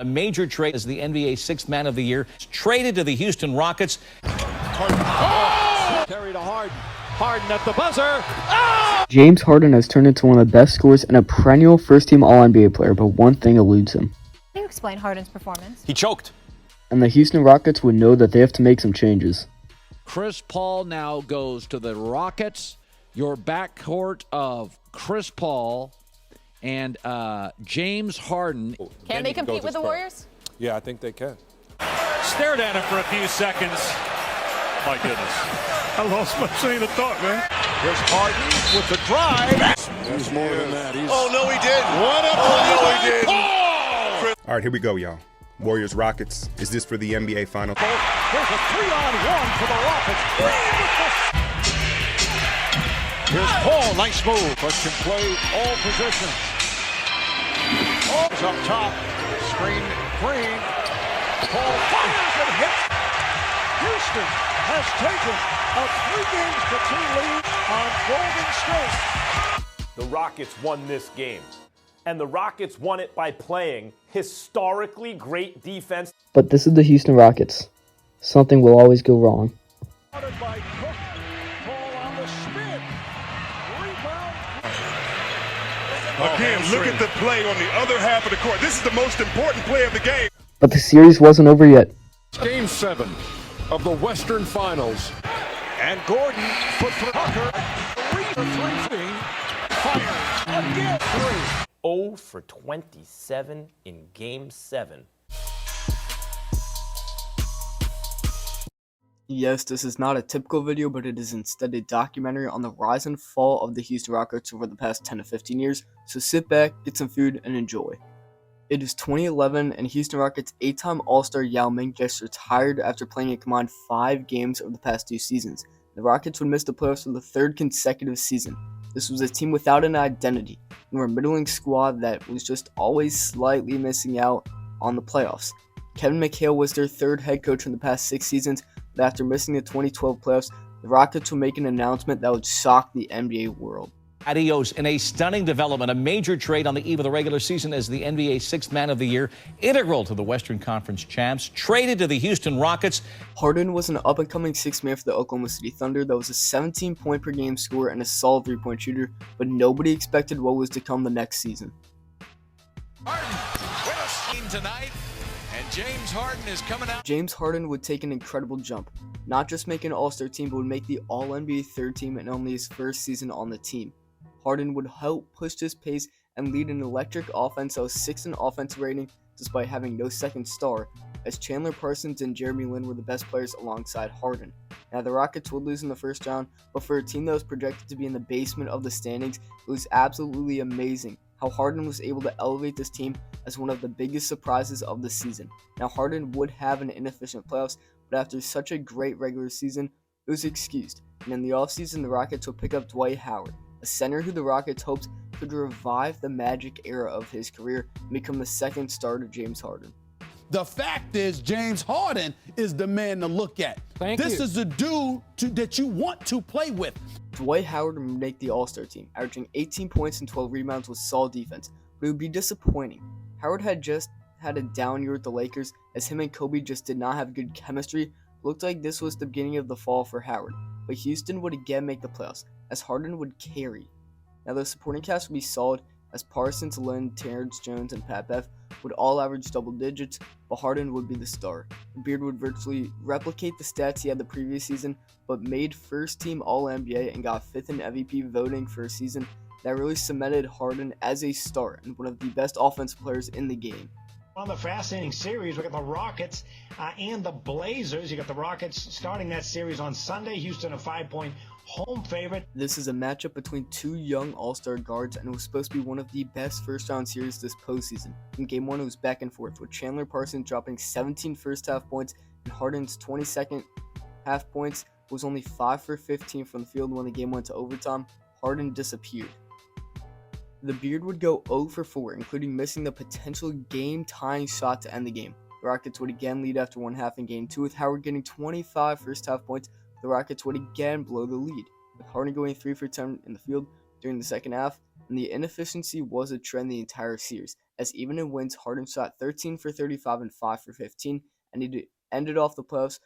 A major trade as the NBA Sixth Man of the Year. Traded to the Houston Rockets. Oh! Carry to Harden. Harden at the buzzer. Oh! James Harden has turned into one of the best scorers and a perennial first-team All-NBA player, but one thing eludes him. How do you explain Harden's performance? He choked. And the Houston Rockets would know that they have to make some changes. Chris Paul now goes to the Rockets. Your backcourt of Chris Paul and James Harden. Can they compete with the Warriors? Yeah, I think they can. Stared at him for a few seconds. My goodness. I lost my train of thought, man. Here's Harden with the drive. He's more than that. Oh, no, he didn't. What a Oh, no, he didn't. All right, here we go, y'all. Warriors Rockets. Is this for the NBA Finals? Here's a 3-on-1 for the Rockets. Here's Paul. Nice move. Question play, all positions. Oh, it's up top. Screen Green. Paul fires and hits. Houston has taken a 3-2 lead on Golden State. The Rockets won this game. And the Rockets won it by playing historically great defense. But this is the Houston Rockets. Something will always go wrong. Started by Cook. Paul on the spin. Rebound. Again, look at the play on the other half of the court. This is the most important play of the game. But the series wasn't over yet. Game 7 of the Western Finals. And Gordon put for Tucker. 3-for-3. Fire. Again, 3. 0 for 27 in Game 7. Yes, this is not a typical video, but it is instead a documentary on the rise and fall of the Houston Rockets over the past 10 to 15 years, so sit back, get some food, and enjoy. It is 2011, and Houston Rockets 8-time All-Star Yao Ming just retired after playing a combined 5 games over the past 2 seasons. The Rockets would miss the playoffs for the 3rd consecutive season. This was a team without an identity, and were a middling squad that was just always slightly missing out on the playoffs. Kevin McHale was their 3rd head coach in the past 6 seasons, but after missing the 2012 playoffs, the Rockets would make an announcement that would shock the NBA world. Adios in a stunning development, a major trade on the eve of the regular season as the NBA Sixth Man of the Year, integral to the Western Conference champs, traded to the Houston Rockets. Harden was an up-and-coming sixth man for the Oklahoma City Thunder that was a 17-point-per-game scorer and a solid three-point shooter, but nobody expected what was to come the next season. Harden with us tonight, and James Harden is coming out. James Harden would take an incredible jump, not just make an All-Star team, but would make the All-NBA third team in only his first season on the team. Harden would help push his pace and lead an electric offense that was 6th in offensive rating despite having no second star, as Chandler Parsons and Jeremy Lin were the best players alongside Harden. Now, the Rockets would lose in the first round, but for a team that was projected to be in the basement of the standings, it was absolutely amazing how Harden was able to elevate this team as one of the biggest surprises of the season. Now, Harden would have an inefficient playoffs, but after such a great regular season, it was excused, and in the offseason, the Rockets would pick up Dwight Howard, a center who the Rockets hoped could revive the Magic era of his career and become the second star to James Harden. The fact is, James Harden is the man to look at. This is the dude that you want to play with. Dwight Howard would make the All-Star team, averaging 18 points and 12 rebounds with solid defense, but it would be disappointing. Howard had just had a down year with the Lakers, as him and Kobe just did not have good chemistry. It looked like this was the beginning of the fall for Howard, but Houston would again make the playoffs, as Harden would carry. Now, the supporting cast would be solid, as Parsons, Lin, Terrence Jones, and Pat Bev would all average double digits, but Harden would be the star. Beard would virtually replicate the stats he had the previous season, but made first-team All-NBA and got 5th in MVP voting for a season that really cemented Harden as a star and one of the best offensive players in the game. On the fascinating series, we got the Rockets and the Blazers. You got the Rockets starting that series on Sunday. Houston a 5-point home favorite. This is a matchup between 2 young all-star guards, and it was supposed to be one of the best first-round series this postseason. In Game 1, it was back and forth, with Chandler Parsons dropping 17 first-half points, and Harden's 22nd half points was only 5 for 15 from the field. When the game went to overtime, Harden disappeared. The Beard would go 0 for 4, including missing the potential game-tying shot to end the game. The Rockets would again lead after one half in Game 2, with Howard getting 25 first-half points. The Rockets would again blow the lead, with Harden going 3 for 10 in the field during the second half. and the inefficiency was a trend the entire series, as even in wins, Harden shot 13 for 35 and 5 for 15, and he ended off the playoffs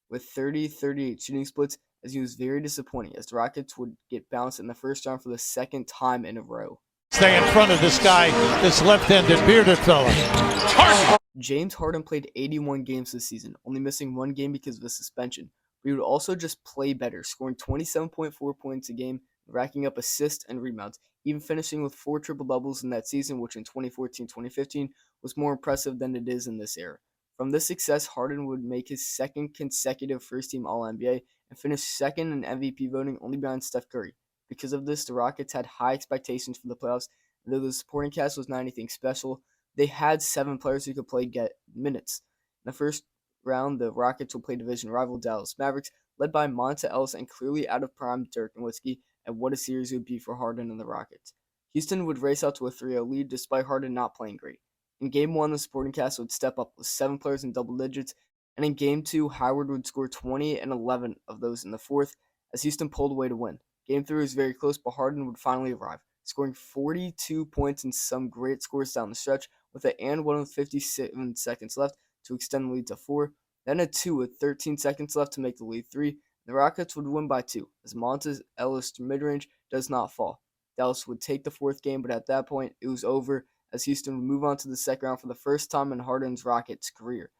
with 30-38 shooting splits, as he was very disappointing, as the Rockets would get bounced in the first round for the second time in a row. Stay in front of this guy, this left-handed bearded fella. Harden. James Harden played 81 games this season, only missing one game because of a suspension. But he would also just play better, scoring 27.4 points a game, racking up assists and rebounds, even finishing with 4 triple-doubles in that season, which in 2014-2015 was more impressive than it is in this era. From this success, Harden would make his second consecutive first-team All-NBA and finish second in MVP voting, only behind Steph Curry. Because of this, the Rockets had high expectations for the playoffs, and though the supporting cast was not anything special, they had 7 players who could get minutes. In the first round, the Rockets will play division rival Dallas Mavericks, led by Monta Ellis and clearly out of prime Dirk Nowitzki, and what a series it would be for Harden and the Rockets. Houston would race out to a 3-0 lead despite Harden not playing great. In Game 1, the supporting cast would step up with 7 players in double digits, and in Game 2, Howard would score 20 and 11 of those in the fourth, as Houston pulled away to win. Game 3 was very close, but Harden would finally arrive, scoring 42 points and some great scores down the stretch, with an and 1 with 57 seconds left to extend the lead to 4, then a 2 with 13 seconds left to make the lead 3. The Rockets would win by 2, as Monta Ellis' mid-range does not fall. Dallas would take the fourth game, but at that point, it was over, as Houston would move on to the second round for the first time in Harden's Rockets career.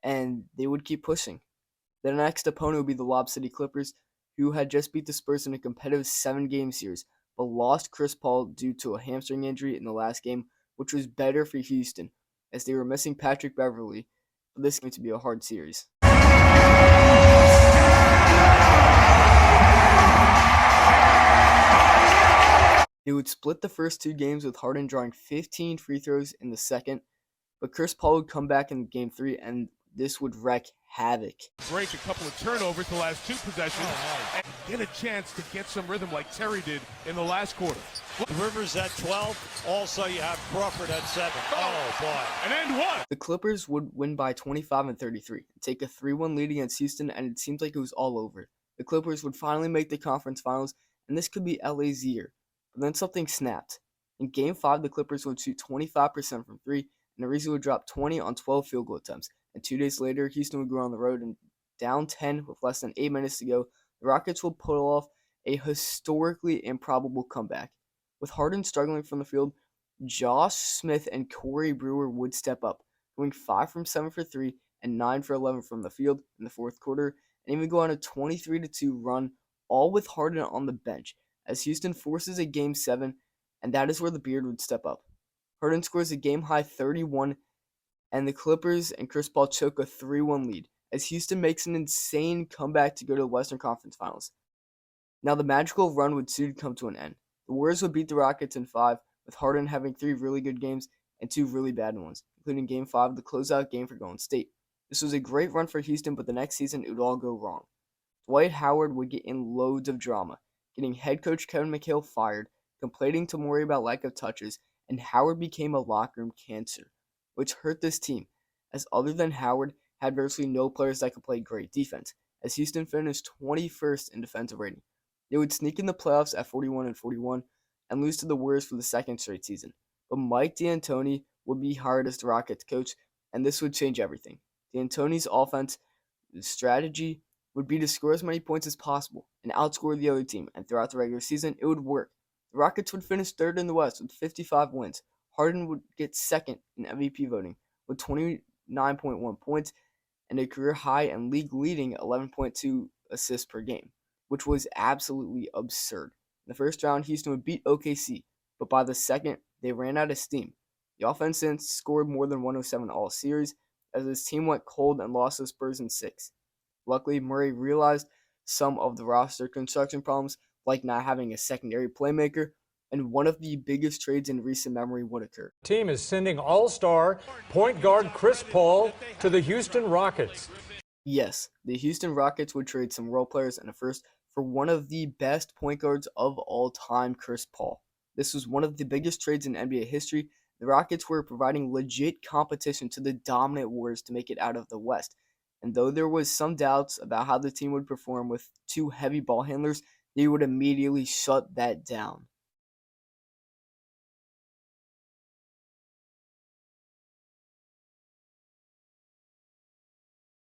And they would keep pushing. The next opponent would be the Lob City Clippers, who had just beat the Spurs in a competitive 7-game series, but lost Chris Paul due to a hamstring injury in the last game, which was better for Houston, as they were missing Patrick Beverley. But this is going to be a hard series. They would split the first 2 games with Harden drawing 15 free throws in the second, but Chris Paul would come back in Game 3, and this would wreak havoc. Break a couple of turnovers the last 2 possessions and get a chance to get some rhythm like Terry did in the last quarter. Rivers at 12. Also, you have Crawford at 7. Oh, boy. And end 1. The Clippers would win by 25 and 33, and take a 3-1 lead against Houston, and it seemed like it was all over. The Clippers would finally make the conference finals, and this could be LA's year. But then something snapped. In Game 5, the Clippers would shoot 25% from 3, and Ariza would drop 20 on 12 field goal attempts. And 2 days later, Houston would go on the road and down 10 with less than 8 minutes to go. The Rockets would pull off a historically improbable comeback. With Harden struggling from the field, Josh Smith and Corey Brewer would step up, going 5 from 7 for 3 and 9 for 11 from the field in the fourth quarter, and even go on a 23-2 run, all with Harden on the bench, as Houston forces a Game 7, and that is where the Beard would step up. Harden scores a game-high 31, and the Clippers and Chris Paul choke a 3-1 lead, as Houston makes an insane comeback to go to the Western Conference Finals. Now the magical run would soon come to an end. The Warriors would beat the Rockets in 5, with Harden having 3 really good games and 2 really bad ones, including Game 5, the closeout game for Golden State. This was a great run for Houston, but the next season it would all go wrong. Dwight Howard would get in loads of drama, getting head coach Kevin McHale fired, complaining to Morey about lack of touches, and Howard became a locker room cancer, which hurt this team, as other than Howard, had virtually no players that could play great defense, as Houston finished 21st in defensive rating. They would sneak in the playoffs at 41-41 and lose to the Warriors for the second straight season. But Mike D'Antoni would be hired as the Rockets coach, and this would change everything. D'Antoni's offense strategy would be to score as many points as possible and outscore the other team, and throughout the regular season, it would work. The Rockets would finish 3rd in the West with 55 wins. Harden would get 2nd in MVP voting with 29.1 points and a career high and league-leading 11.2 assists per game, which was absolutely absurd. In the first round, Houston would beat OKC, but by the second, they ran out of steam. The offense then scored more than 107 all series, as his team went cold and lost to the Spurs in 6. Luckily, Murray realized some of the roster construction problems, like not having a secondary playmaker, and one of the biggest trades in recent memory would occur. Team is sending all-star point guard Chris Paul to the Houston Rockets. Yes, the Houston Rockets would trade some role players and a first for one of the best point guards of all time, Chris Paul. This was one of the biggest trades in NBA history. The Rockets were providing legit competition to the dominant Warriors to make it out of the West. And though there was some doubts about how the team would perform with 2 heavy ball handlers, they would immediately shut that down.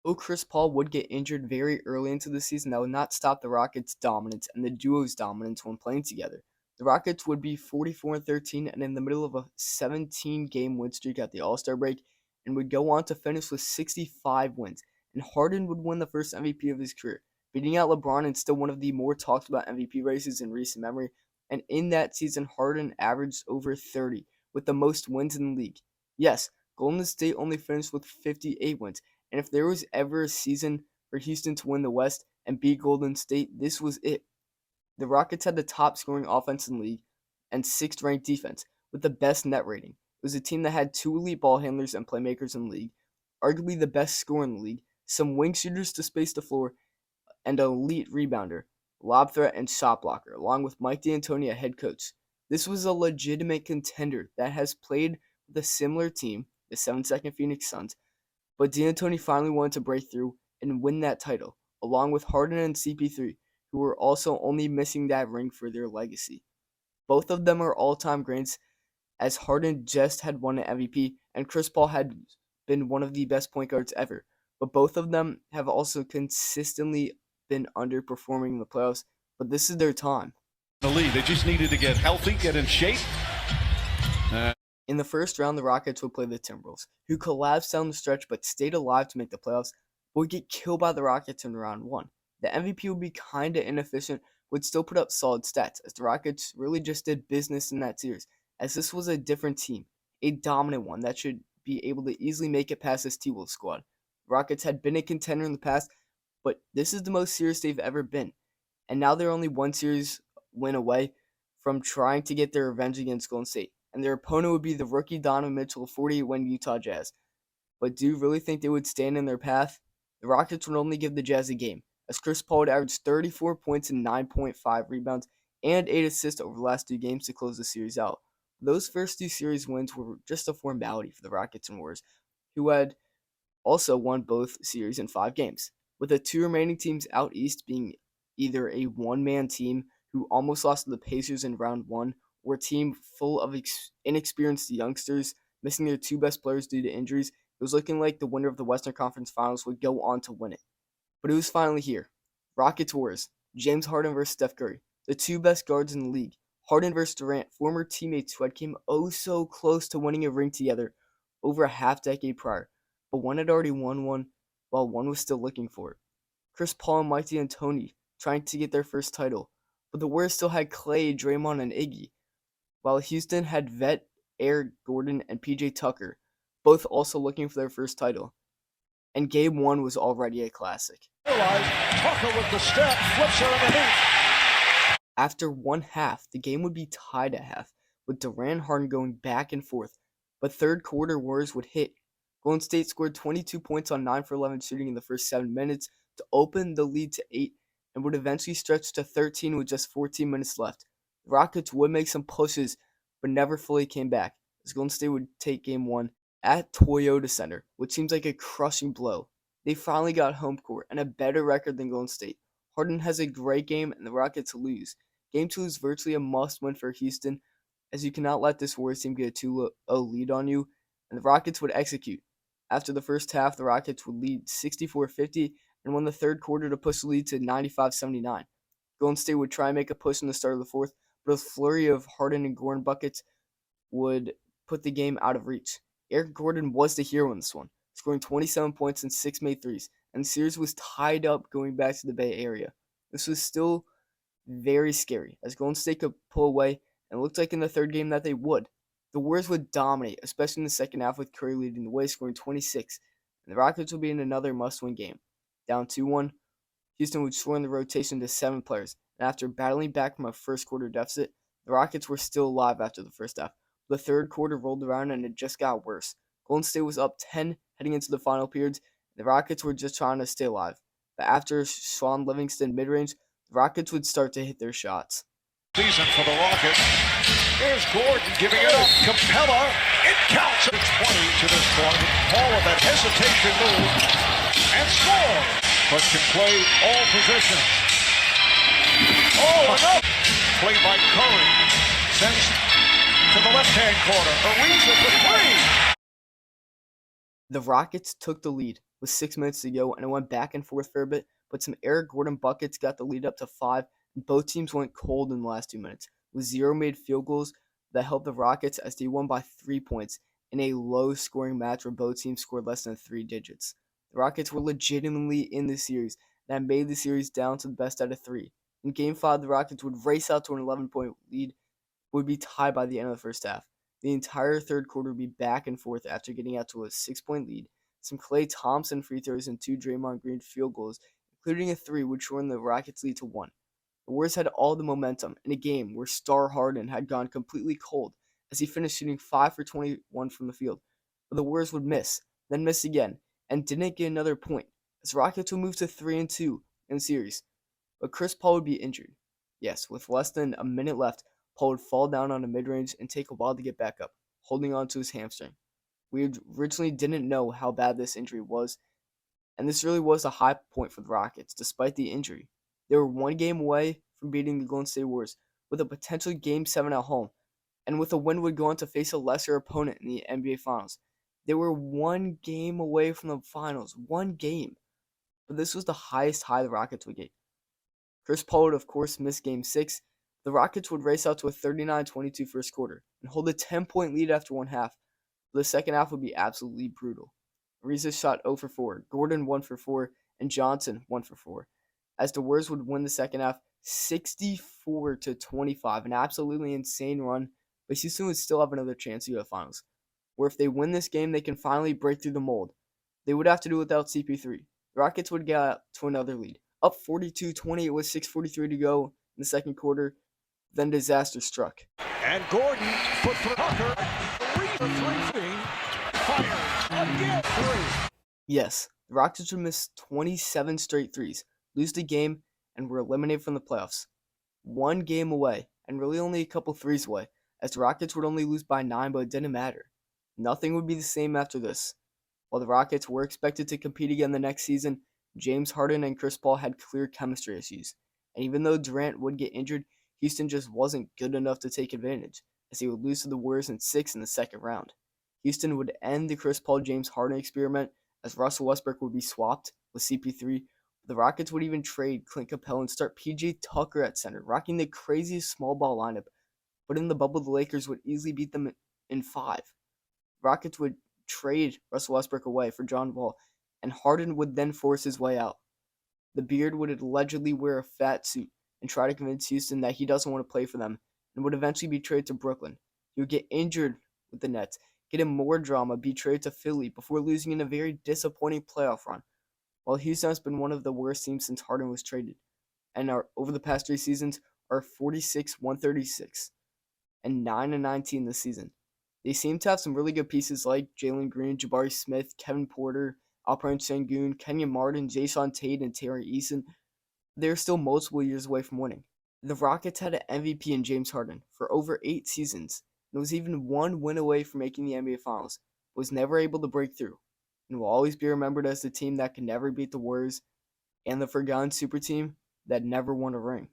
Though Chris Paul would get injured very early into the season, that would not stop the Rockets' dominance and the duo's dominance when playing together. The Rockets would be 44-13 and in the middle of a 17-game win streak at the All-Star break and would go on to finish with 65 wins. And Harden would win the first MVP of his career, beating out LeBron and still one of the more talked about MVP races in recent memory. And in that season, Harden averaged over 30, with the most wins in the league. Yes, Golden State only finished with 58 wins, and if there was ever a season for Houston to win the West and beat Golden State, this was it. The Rockets had the top scoring offense in the league and 6th ranked defense, with the best net rating. It was a team that had 2 elite ball handlers and playmakers in the league, arguably the best scorer in the league, some wing shooters to space the floor, and an elite rebounder, lob threat, and shot blocker, along with Mike D'Antoni, a head coach. This was a legitimate contender that has played with a similar team, the 7-2 Phoenix Suns, but D'Antoni finally wanted to break through and win that title, along with Harden and CP3, who were also only missing that ring for their legacy. Both of them are all-time greats, as Harden just had won an MVP, and Chris Paul had been one of the best point guards ever. But both of them have also consistently been underperforming in the playoffs, but this is their time. The lead, they just needed to get healthy, get in shape. In the first round, the Rockets would play the Timberwolves, who collapsed down the stretch but stayed alive to make the playoffs, but would get killed by the Rockets in round 1. The MVP would be kinda inefficient, would still put up solid stats, as the Rockets really just did business in that series, as this was a different team, a dominant one that should be able to easily make it past this T-Wolves squad. The Rockets had been a contender in the past, but this is the most serious they've ever been, and now they're only one series win away from trying to get their revenge against Golden State, and their opponent would be the rookie Donovan Mitchell 48-win Utah Jazz. But do you really think they would stand in their path? The Rockets would only give the Jazz a game, as Chris Paul would average 34 points and 9.5 rebounds and 8 assists over the last 2 games to close the series out. Those first 2 series wins were just a formality for the Rockets and Warriors, who had also won both series in 5 games, with the 2 remaining teams out east being either a one-man team who almost lost to the Pacers in round 1, or a team full of inexperienced youngsters missing their 2 best players due to injuries. It was looking like the winner of the Western Conference Finals would go on to win it. But it was finally here. Rockets Warriors, James Harden versus Steph Curry, the 2 best guards in the league. Harden versus Durant, former teammates who had came oh so close to winning a ring together over a half-decade prior, but one had already won one while one was still looking for it. Chris Paul and Mike D'Antoni trying to get their first title, but the Warriors still had Klay, Draymond, and Iggy, while Houston had vet Eric Gordon and PJ Tucker, both also looking for their first title. And Game 1 was already a classic. Tucker with the step, flips her underneath. After one half, the game would be tied at half, with Durant and Harden going back and forth, but third quarter Warriors would hit. Golden State scored 22 points on 9 for 11 shooting in the first 7 minutes to open the lead to 8, and would eventually stretch to 13 with just 14 minutes left. The Rockets would make some pushes, but never fully came back, as Golden State would take Game 1 at Toyota Center, which seems like a crushing blow. They finally got home court and a better record than Golden State. Harden has a great game, and the Rockets lose. Game 2 is virtually a must-win for Houston, as you cannot let this Warriors team get a 2-0 lead on you, and the Rockets would execute. After the first half, the Rockets would lead 64-50 and won the third quarter to push the lead to 95-79. Golden State would try and make a push in the start of the fourth, but a flurry of Harden and Gordon buckets would put the game out of reach. Eric Gordon was the hero in this one, scoring 27 points and 6 made threes, and the series was tied up going back to the Bay Area. This was still very scary, as Golden State could pull away, and it looked like in the third game that they would. The Warriors would dominate, especially in the second half with Curry leading the way, scoring 26, and the Rockets would be in another must-win game. Down 2-1, Houston would shorten the rotation to 7 players, and after battling back from a first-quarter deficit, the Rockets were still alive after the first half. The third quarter rolled around, and it just got worse. Golden State was up 10 heading into the final periods. The Rockets were just trying to stay alive. But after Sean Livingston mid-range, the Rockets would start to hit their shots. Season for the Rockets. Here's Gordon giving it up. Capella. It counts. It's 20 to this point. Paul with that hesitation move. And score. But can play all positions. Oh, no. Play by Curry. Sends to the left-hand corner. Ariza for 3. The Rockets took the lead with 6 minutes to go, and it went back and forth for a bit, but some Eric Gordon buckets got the lead up to 5, and both teams went cold in the last 2 minutes, with 0 made field goals that helped the Rockets as they won by 3 points in a low-scoring match where both teams scored less than 3 digits. The Rockets were legitimately in the series, and had made the series down to the best out of 3. In Game 5, the Rockets would race out to an 11-point lead, would be tied by the end of the first half. The entire third quarter would be back and forth after getting out to a 6-point lead. Some Klay Thompson free throws and 2 Draymond Green field goals, including a 3, would shorten the Rockets' lead to 1. The Warriors had all the momentum in a game where star Harden had gone completely cold as he finished shooting 5 for 21 from the field. But the Warriors would miss, then miss again, and didn't get another point, as the Rockets would move to 3-2 in the series. But Chris Paul would be injured. Yes, with less than a minute left, Paul would fall down on a mid-range and take a while to get back up, holding on to his hamstring. We originally didn't know how bad this injury was, and this really was a high point for the Rockets, despite the injury. They were 1 game away from beating the Golden State Warriors, with a potential Game 7 at home, and with a win would go on to face a lesser opponent in the NBA Finals. They were 1 game away from the Finals, 1 game. But this was the highest high the Rockets would get. Chris Paul would, of course, miss Game 6. The Rockets would race out to a 39-22 first quarter and hold a 10-point lead after one half. The second half would be absolutely brutal. Ariza shot 0 for 4, Gordon 1 for 4, and Johnson 1 for 4, as the Warriors would win the second half 64-25, an absolutely insane run, but Houston would still have another chance to go to the Finals, where if they win this game, they can finally break through the mold. They would have to do it without CP3. The Rockets would get out to another lead, up 42-28 with 6:43 to go in the second quarter. Then disaster struck. And Gordon for Tucker. 3 fires again. 3. Yes, the Rockets would miss 27 straight threes, lose the game, and were eliminated from the playoffs. 1 game away, and really only a couple threes away, as the Rockets would only lose by 9, but it didn't matter. Nothing would be the same after this. While the Rockets were expected to compete again the next season, James Harden and Chris Paul had clear chemistry issues. And even though Durant would get injured, Houston just wasn't good enough to take advantage, as he would lose to the Warriors in 6 in the second round. Houston would end the Chris Paul-James Harden experiment, as Russell Westbrook would be swapped with CP3. The Rockets would even trade Clint Capella and start PJ Tucker at center, rocking the craziest small ball lineup. But in the bubble, the Lakers would easily beat them in 5. The Rockets would trade Russell Westbrook away for John Wall, and Harden would then force his way out. The Beard would allegedly wear a fat suit and try to convince Houston that he doesn't want to play for them, and would eventually be traded to Brooklyn. He would get injured with the Nets, get in more drama, be traded to Philly before losing in a very disappointing playoff run. While Houston has been one of the worst teams since Harden was traded, and over the past 3 seasons are 46-136 and 9-19 this season. They seem to have some really good pieces like Jalen Green, Jabari Smith, Kevin Porter, Alperen Sengun, Kenyon Martin, Jason Tate, and Terry Eason. They're still multiple years away from winning. The Rockets had an MVP in James Harden for over 8 seasons, and was even 1 win away from making the NBA Finals, but was never able to break through, and will always be remembered as the team that could never beat the Warriors and the forgotten super team that never won a ring.